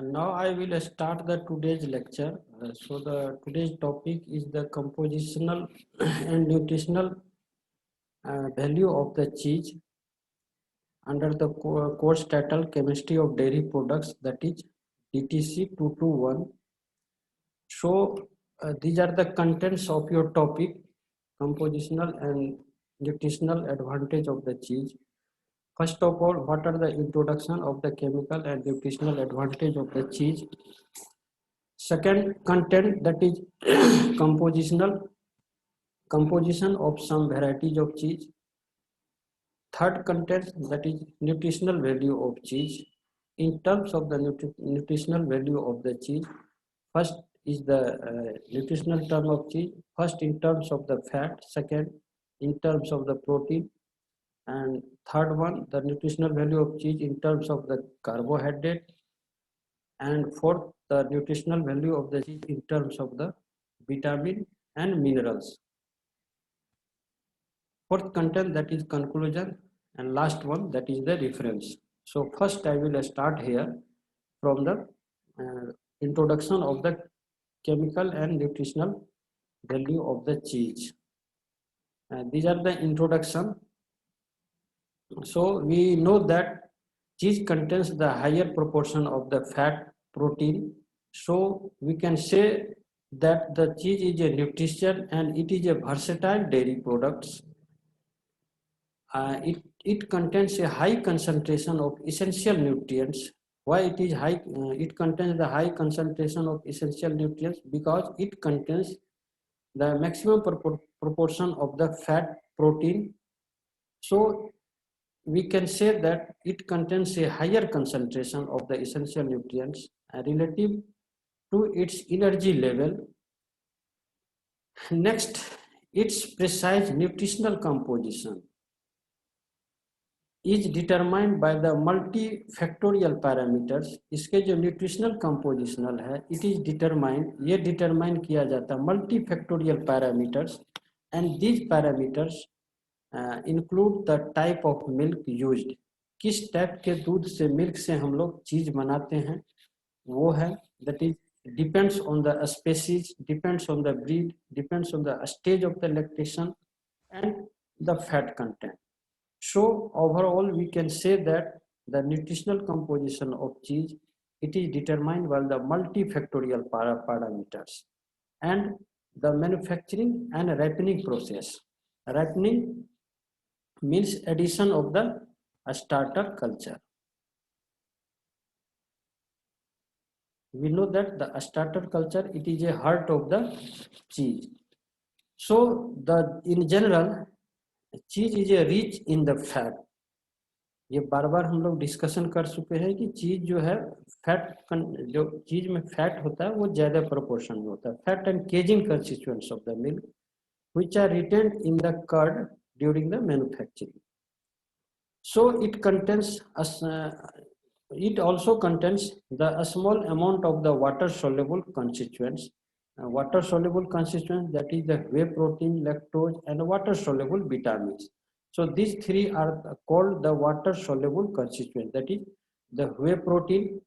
Now I will start the today's lecture. So the today's topic is the compositional and nutritional value of the cheese under the course title Chemistry of Dairy Products, that is DTC 221. So these are the contents of your topic: compositional and nutritional advantage of the cheese. First of all, what are the introduction of the chemical and nutritional advantage of the cheese? Second content, that is composition of some varieties of cheese. Third content, that is nutritional value of cheese. In terms of the nutritional value of the cheese, first is the nutritional term of cheese. First in terms of the fat, second in terms of the protein, and third one, the nutritional value of cheese in terms of the carbohydrate, and fourth, the nutritional value of the cheese in terms of the vitamin and minerals. Fourth content, that is conclusion, and last one, that is the reference. So first I will start here from the introduction of the chemical and nutritional value of the cheese. These are the introduction. So we know that cheese contains the higher proportion of the fat, protein. So we can say that the cheese is a nutrition and it is a versatile dairy products. It contains a high concentration of essential nutrients. Why it is high? It contains the high concentration of essential nutrients because it contains the maximum proportion of the fat, protein. So we can say that it contains a higher concentration of the essential nutrients relative to its energy level. Next, its precise nutritional composition is determined by the multifactorial parameters. इसके जो nutritional compositional है, it is determined, ये determine किया जाता है multifactorial parameters, and these parameters include the type of milk used. किस type के दूध से मिल्क से हम लोग चीज बनाते हैं वो है, that is depends on the species, depends on the breed, depends on the stage of the lactation and the fat content. So overall we can say that the nutritional composition of cheese, it is determined by the multifactorial parameters and the manufacturing and ripening process. Ripening means addition of the starter culture. We know that the starter culture, it is a heart of the cheese. So in general cheese is a rich in the fat. ये बार बार हम लोग discussion कर चुके हैं कि चीज जो है फैट, जो चीज में फैट होता है वो ज्यादा प्रोपोर्शन में होता है. Fat and casein constituents of the milk which are retained in the curd during the manufacturing. So it also contains the small amount of the water soluble constituents. Water soluble constituents, that is the whey protein, lactose and water soluble vitamins. So these three are called the water soluble constituents. That is the whey protein.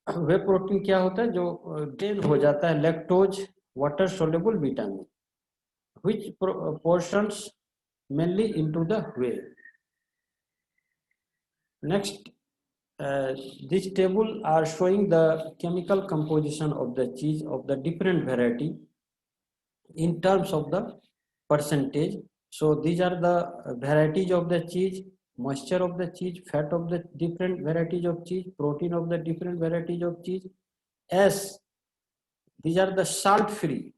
whey protein क्या होता है जो drain हो जाता है, lactose, water soluble vitamin, which portions mainly into the whey. Next, this table are showing the chemical composition of the cheese of the different variety in terms of the percentage. So these are the varieties of the cheese, moisture of the cheese, fat of the different varieties of cheese, protein of the different varieties of cheese. As these are the salt-free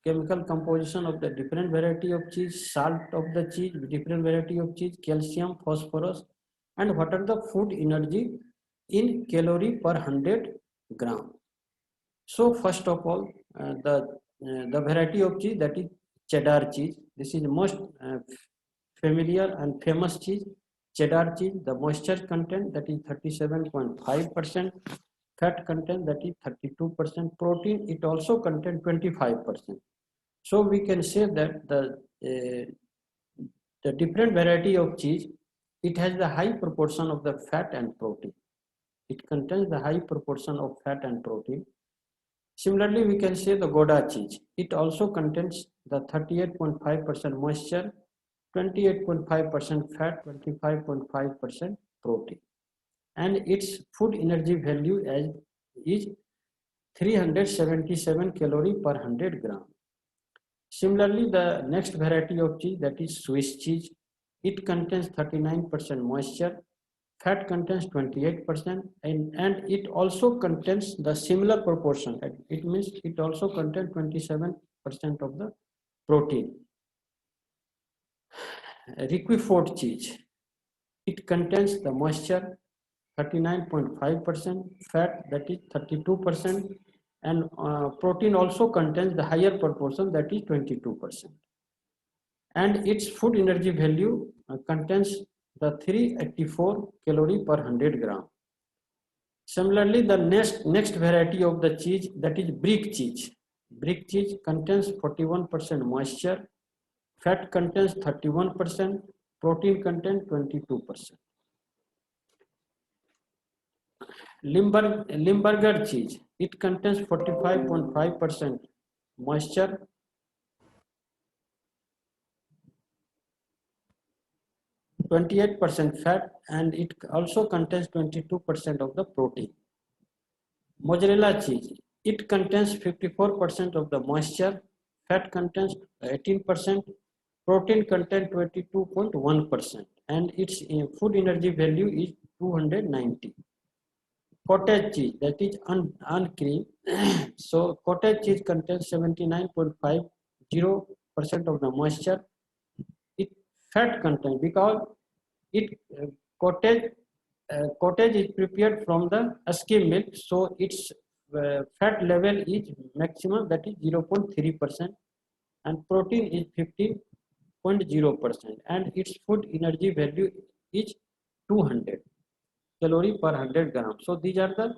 chemical composition of the different variety of cheese, salt of the cheese, different variety of cheese, calcium, phosphorus, and what are the food energy in calorie per 100 gram. So first of all, the variety of cheese, that is cheddar cheese. This is the most familiar and famous cheese, cheddar cheese. The moisture content, that is 37.5%, fat content, that is 32%, protein it also contains 25%. So we can say that the different variety of cheese, it has the high proportion of the fat and protein. It contains the high proportion of fat and protein. Similarly, we can say the Gouda cheese. It also contains the 38.5% moisture, 28.5% fat, 25.5% protein, and its food energy value is 377 calorie per 100 gram. Similarly, the next variety of cheese, that is Swiss cheese, it contains 39% moisture, fat contains 28%, and it also contains the similar proportion. It means it also contains 27% of the protein. Roquefort cheese, it contains the moisture 39.5%, fat that is 32%, and protein also contains the higher proportion, that is 22%. And its food energy value contains the 384 calorie per 100 gram. Similarly, the next variety of the cheese, that is brick cheese. Brick cheese contains 41% moisture, fat contains 31%, protein contains 22%. Limburger cheese, it contains 45.5% moisture, 28% fat, and it also contains 22% of the protein. Mozzarella cheese, it contains 54% of the moisture, fat contains 18%, protein contains 22.1%, and its food energy value is 290. Cottage cheese, that is uncream. So cottage cheese contains 79.50% of the moisture. It fat content, because it cottage is prepared from the skim milk, so its fat level is maximum, that is 0.3%, and protein is 15.0%, and its food energy value is 200 calorie per 100 gram. So these are the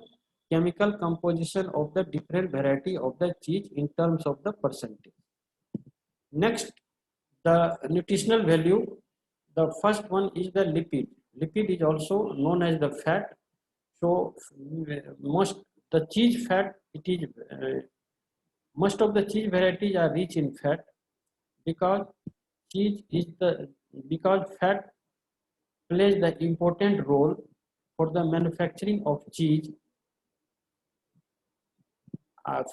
chemical composition of the different variety of the cheese in terms of the percentage. Next, the nutritional value. The first one is the lipid. Lipid is also known as the fat. So most the cheese fat, it is most of the cheese varieties are rich in fat, because fat plays the important role for the manufacturing of cheese.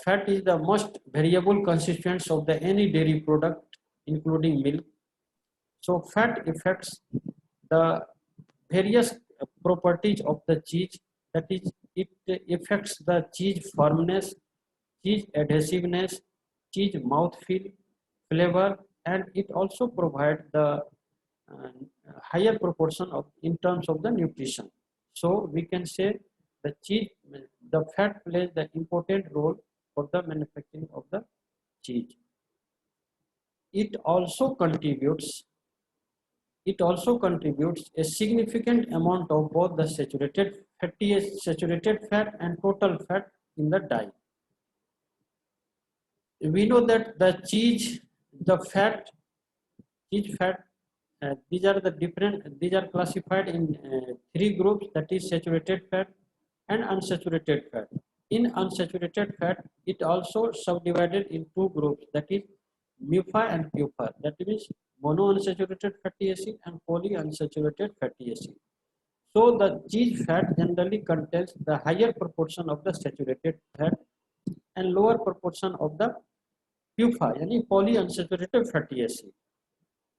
Fat is the most variable constituents of the any dairy product, including milk. So fat affects the various properties of the cheese, that is, it affects the cheese firmness, cheese adhesiveness, cheese mouthfeel, flavor, and it also provides the higher proportion of in terms of the nutrition. So we can say the cheese, the fat plays the important role for the manufacturing of the cheese. It also contributes a significant amount of both the saturated fat and total fat in the diet. We know that the cheese fat, these are classified in three groups, that is saturated fat and unsaturated fat. In unsaturated fat, it also subdivided in two groups, that is MUFA and PUFA, that means monounsaturated fatty acid and polyunsaturated fatty acid. So the cheese fat generally contains the higher proportion of the saturated fat and lower proportion of the PUFA, yani polyunsaturated fatty acid.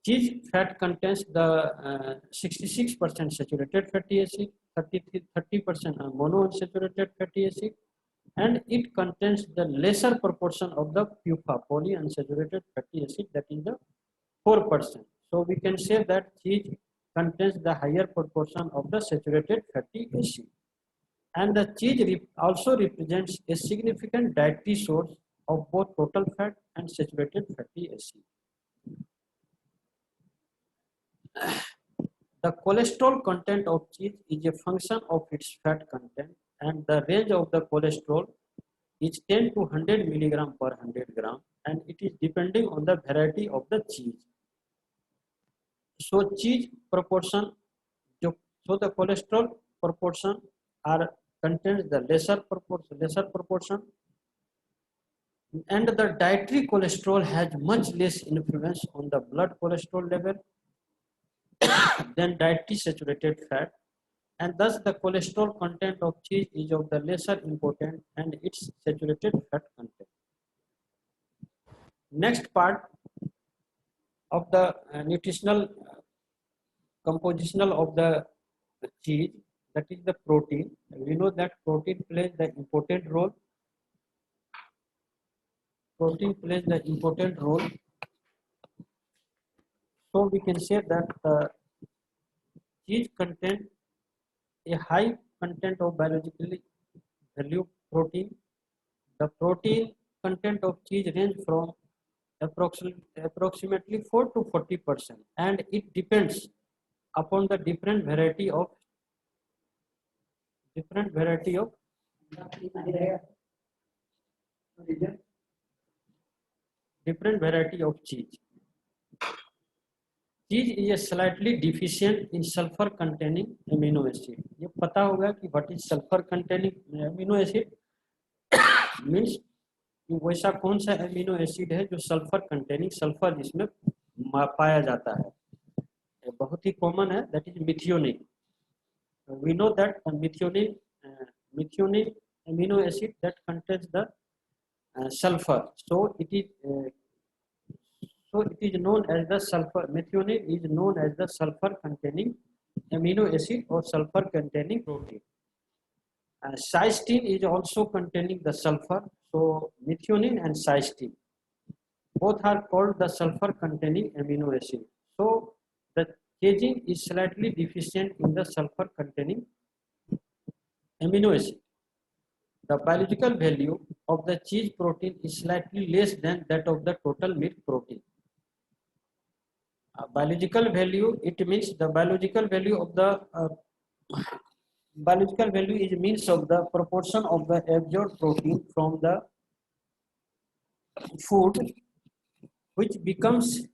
Cheese fat contains the 66% saturated fatty acid, 30% monounsaturated fatty acid, and it contains the lesser proportion of the PUFA, polyunsaturated fatty acid, that is the 4%. So we can say that cheese contains the higher proportion of the saturated fatty acid. And the cheese also represents a significant dietary source of both total fat and saturated fatty acid. The cholesterol content of cheese is a function of its fat content, and the range of the cholesterol is 10 to 100 milligram per 100 gram, and it is depending on the variety of the cheese. So cheese proportion, so the cholesterol proportion are contains the lesser proportion, and the dietary cholesterol has much less influence on the blood cholesterol level than dietary saturated fat, and thus the cholesterol content of cheese is of the lesser importance and its saturated fat content. Next part of the nutritional compositional of the cheese, that is the protein. We know that protein plays the important role. Protein plays the important role. So we can say that cheese contains a high content of biologically valued protein. The protein content of cheese range from approximately 4 to 40%, and it depends upon the different variety of cheese. Cheese is a slightly deficient in sulfur containing amino acid. ये पता होगा कि what is sulfur containing amino acid means कि वैसा कौन सा amino acid है जो सल्फर कंटेनिंग, सल्फर जिसमें पाया जाता है, बहुत ही कॉमन है, that is methionine. We know that methionine amino acid that contains the sulfur, so it is known as the sulfur. Methionine is known as the sulfur containing amino acid or sulfur containing protein. Cysteine is also containing the sulfur, so methionine and cysteine both are called the sulfur containing amino acid. So the casein is slightly deficient in the sulfur containing amino acid. The biological value of the cheese protein is slightly less than that of the total milk protein. Biological value, it means the biological value of the biological value is means of the proportion of the absorbed protein from the food which becomes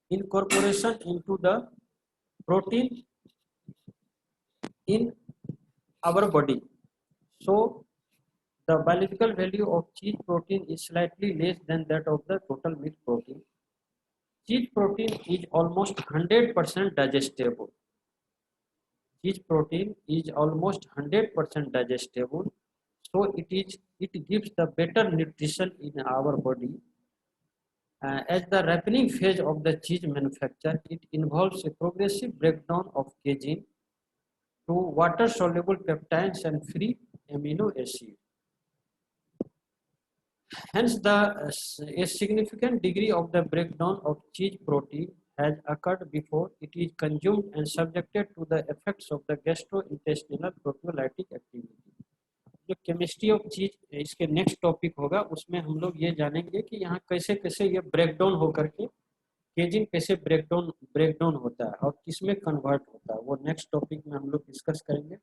incorporation into the protein in our body. So the biological value of cheese protein is slightly less than that of the total milk protein. Cheese protein is almost 100% digestible. Cheese protein is almost 100% digestible, so it gives the better nutrition in our body. As the ripening phase of the cheese manufacture, it involves a progressive breakdown of casein to water-soluble peptides and free amino acids. Hence, a significant degree of the breakdown of cheese protein has occurred before it is consumed and subjected to the effects of the gastrointestinal proteolytic activity. जो chemistry of चीज इसके next topic होगा, उसमें हम लोग ये जानेंगे कि यहाँ कैसे कैसे ये ब्रेकडाउन होकर के केजिन कैसे ब्रेकडाउन होता है और किसमें कन्वर्ट होता है, वो नेक्स्ट टॉपिक में हम लोग डिस्कस करेंगे.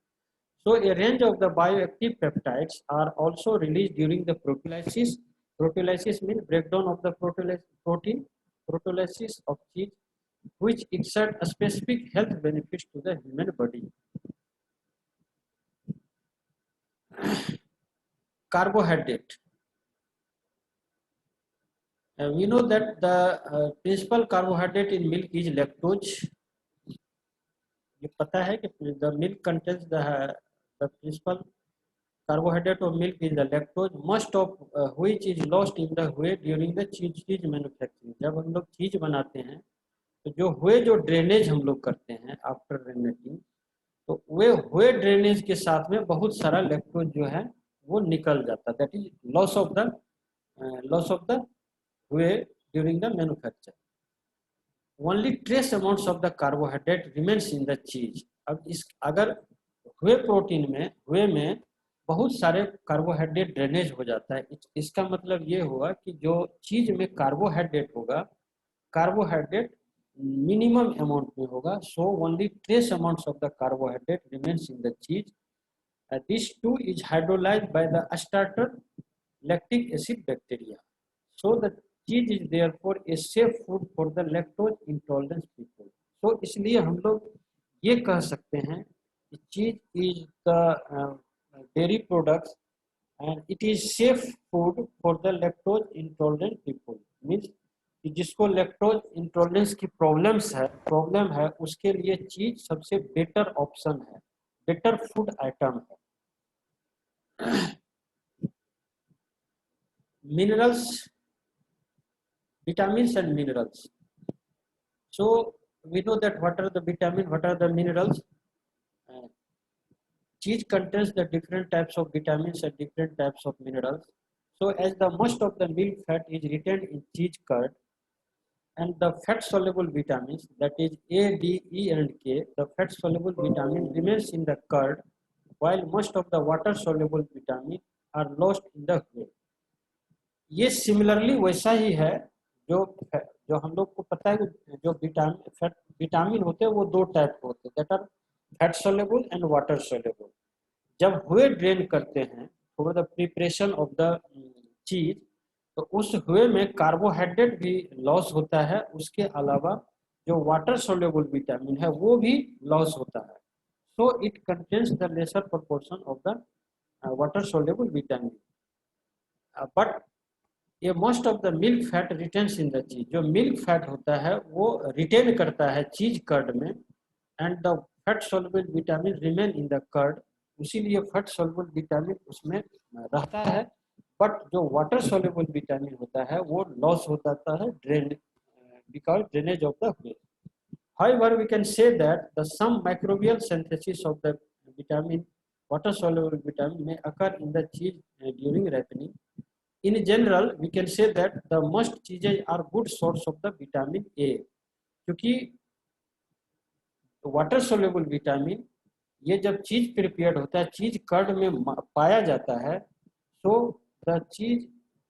So a range of the bioactive peptides are also released during the proteolysis. Proteolysis means breakdown of the protein, proteolysis of cheese, which exert a specific health benefits to the human body. Carbohydrate. We know that the principal carbohydrate in milk is lactose. ये पता है कि the milk contains the principal carbohydrate of milk is the lactose, most of which is lost in the whey during the cheese manufacturing. जब हम लोग चीज बनाते हैं तो जो whey जो ड्रेनेज हम लोग करते हैं आफ्टर रेनेटिंग, तो वे whey ड्रेनेज के साथ में बहुत सारा लैक्टोज जो है वो निकल जाता है. That is loss of the whey during the manufacture. Only trace amounts of the carbohydrate remains in the cheese. अब इस अगर हुए प्रोटीन में बहुत सारे कार्बोहाइड्रेट ड्रेनेज हो जाता है, इसका मतलब ये हुआ कि जो चीज में कार्बोहाइड्रेट होगा, कार्बोहाइड्रेट मिनिमम अमाउंट में होगा. So only trace amounts of the carbohydrate remains in the cheese. This too is hydrolysed by the starter lactic acid bacteria. So the cheese is therefore a safe food for the lactose intolerance people. तो इसलिए हम लोग ये कह सकते हैं cheese is the dairy products, and it is safe food for the lactose intolerant people. Means कि जिसको लैक्टोज इंटॉलरेंस की प्रॉब्लम है उसके लिए चीज सबसे बेटर ऑप्शन है, बेटर फूड आइटम है। Minerals, vitamins and minerals. So we know that what are the vitamins, what are the minerals. Cheese contains the different types of vitamins and different types of minerals. So as the most of the milk fat is retained in cheese curd, and the fat soluble vitamins, that is A, D, E and K, the fat soluble vitamin remains in the curd, while most of the water soluble vitamins are lost in the whey. ये similarly वैसा ही है जो जो हम लोग को पता है कि जो विटामिन होते हैं वो दो टाइप के होते हैं, that are fat soluble and water soluble. जब हुए ड्रेन करते हैं for the preparation of the cheese, तो उस हुए में कार्बोहाइड्रेट भी लॉस होता है, उसके अलावा जो वाटर सोल्यूबल विटामिन है वो भी लॉस होता है। So it contains the lesser proportion of the water soluble vitamin, but ये most of the milk fat retains in the cheese, जो मिल्क फैट होता है वो रिटेन करता है चीज कर्ड में, and the fat soluble vitamin remain in the curd, इसीलिए fat soluble vitamin उसमें रहता है, बट जो वाटर सोल्युबल विटामिन होता है वो लॉस हो जाता है because drainage of the well. However, we can say that the some microbial synthesis of the vitamin, water soluble vitamin may occur in the cheese during ripening. In general, we can say that the most cheeses are good source of the vitamin A, क्योंकि water soluble vitamin ये जब चीज prepared होता है, cheese curd में पाया जाता है, so the cheese,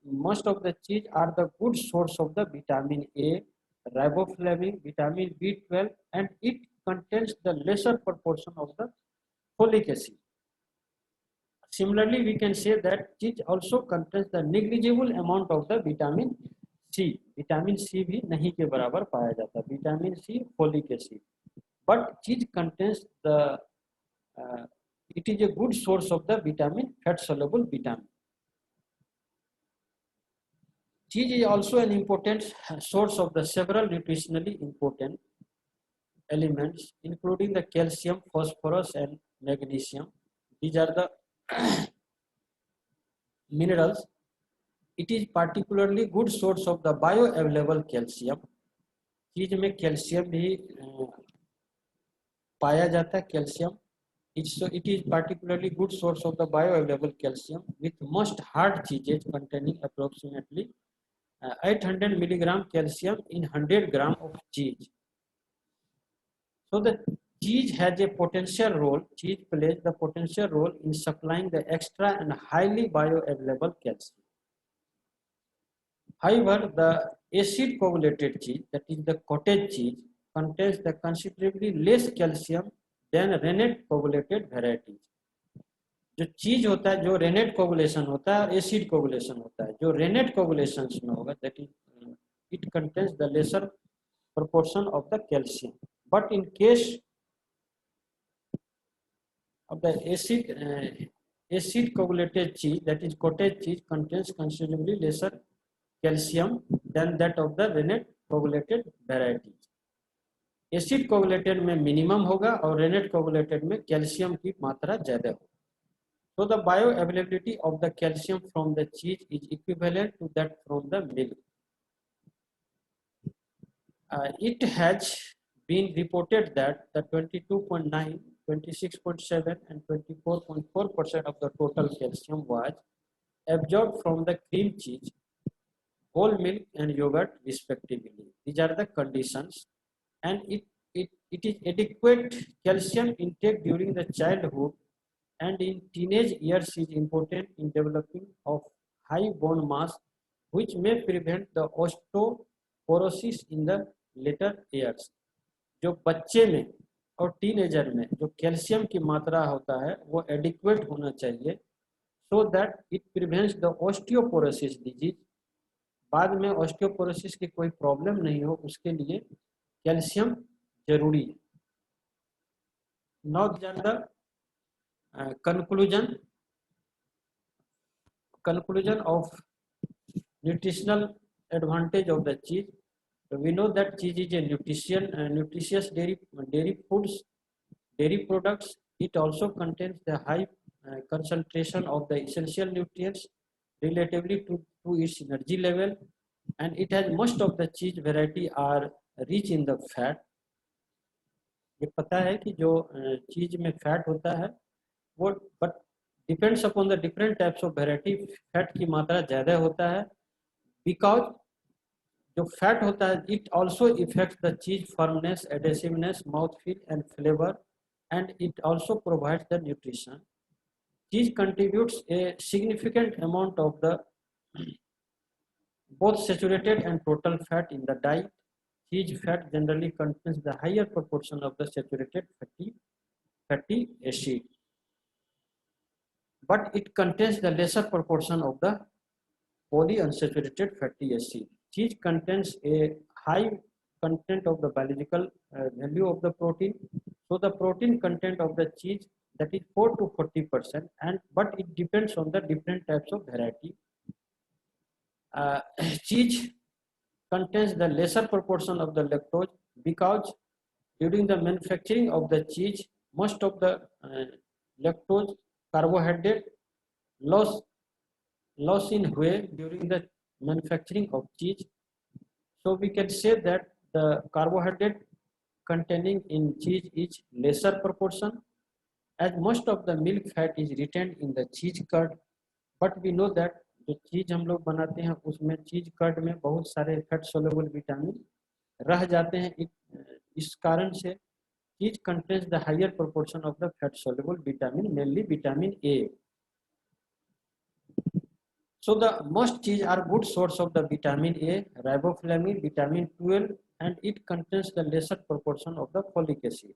most of the cheese are the good source of the vitamin A, riboflavin, vitamin B12, and it contains the lesser proportion of the folic acid. Similarly, we can say that cheese also contains the negligible amount of the vitamin C. Vitamin C भी नहीं के बराबर पाया जाता, vitamin C, folic acid. But cheese contains the it is a good source of the vitamin, fat soluble vitamin. Cheese is also an important source of the several nutritionally important elements, including the calcium, phosphorus, and magnesium. These are the minerals. It is particularly good source of the bioavailable calcium. चीज में calcium भी पाया जाता है, calcium. It is particularly good source of the bioavailable calcium, with most hard cheeses containing approximately 800 milligram calcium in 100 gram of cheese. So the cheese has a potential role. Cheese plays the potential role in supplying the extra and highly bioavailable calcium. However, the acid coagulated cheese, that is the cottage cheese, contains the considerably less calcium than rennet coagulated varieties. जो चीज होता है, जो rennet coagulation होता है और acid coagulation होता है, जो रेनेट कोगुलेशन में होगा that is it contains the lesser proportion of the calcium, but in case of the acid coagulated cheese, that is cottage cheese, contains considerably lesser calcium than that of the rennet coagulated varieties. Acid coagulated में minimum होगा और rennet coagulated में calcium की मात्रा ज्यादा होगी. So the bioavailability of the calcium from the cheese is equivalent to that from the milk. It has been reported that the 22.9, 26.7 and 24.4% of the total calcium was absorbed from the cream cheese, whole milk and yogurt respectively. These are the conditions, and it is adequate calcium intake during the childhood and in teenage years is important in developing of high bone mass, which may prevent the osteoporosis in the later years. जो बच्चे में और teenager में जो calcium की मात्रा होता है वो एडिक्वेट होना चाहिए, so that it prevents the osteoporosis disease. बाद में ऑस्टियोपोरोसिस की कोई प्रॉब्लम नहीं हो, उसके लिए कैल्शियम जरूरी है. Now the conclusion. conclusion of nutritional advantage of the cheese. So we know that cheese is a nutritious dairy foods, dairy products. It also contains the high concentration of the essential nutrients relatively to its energy level, and it has most of the cheese variety are rich in the fat. ये पता है कि जो चीज में fat होता है वो but depends upon the different types of variety, fat की मात्रा ज़्यादा होता है बिकॉज जो फैट होता है it also affects the cheese firmness, adhesiveness, mouth feel and flavour, and it also provides the nutrition. Cheese contributes a significant amount of the both saturated and total fat in the diet. Cheese fat generally contains the higher proportion of the saturated fatty acid, but it contains the lesser proportion of the polyunsaturated fatty acid. Cheese contains a high content of the biological value of the protein. So the protein content of the cheese that is 4 to 40%, and but it depends on the different types of variety. Cheese contains the lesser proportion of the lactose because during the manufacturing of the cheese, most of the lactose carbohydrate loss in weight during the manufacturing of cheese. So we can say that the carbohydrate containing in cheese is lesser proportion, as most of the milk fat is retained in the cheese curd. But we know that जो चीज हम लोग बनाते हैं उसमें चीज curd में बहुत सारे फैट सोल्यूबल विटामिन रह जाते हैं. इस कारण से cheese contains the higher proportion of the fat soluble vitamin, mainly vitamin A. So the most cheese are good source of the vitamin A, riboflavin, vitamin 12, and it contains the lesser proportion of the folic acid.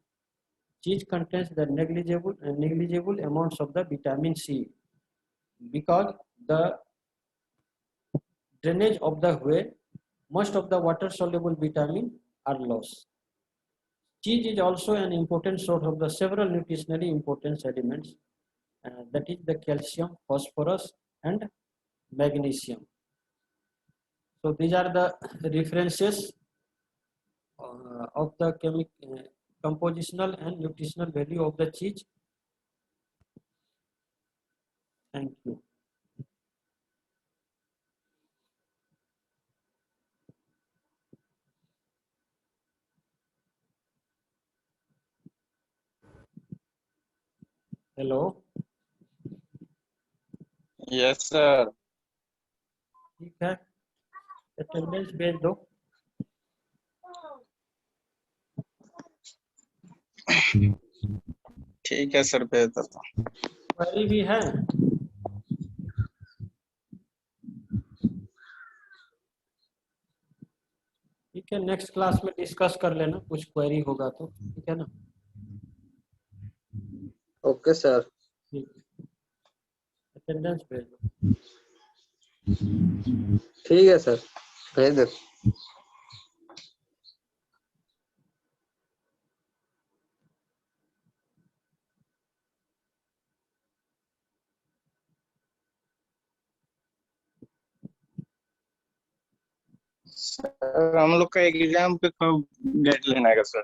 Cheese contains the negligible amounts of the vitamin C because the drainage of the whey, most of the water soluble vitamin are lost. Cheese is also an important source of the several nutritionally important elements, that is the calcium, phosphorus, and magnesium. So these are the references of the compositional and nutritional value of the cheese. Thank you. Hello. Yes sir. ठीक है, attendance भेज दो. ठीक है sir, भेज देता हूं. Query भी है. ठीक है, नेक्स्ट क्लास में डिस्कस कर लेना, कुछ क्वेरी होगा तो. ठीक है ना. Okay sir. ठीक, अटेंडेंस भेज दो. ठीक है सर, भेज दे. सर हम लोग का एग्जाम पे कब डेडलाइन आएगा सर?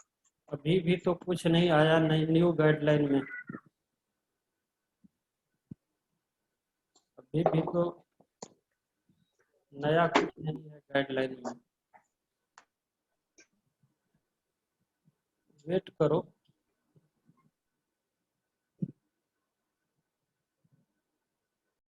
अभी भी तो कुछ नहीं आया, नहीं न्यू गाइडलाइन में. अभी भी तो नया कुछ नहीं है गाइडलाइन में. वेट करो.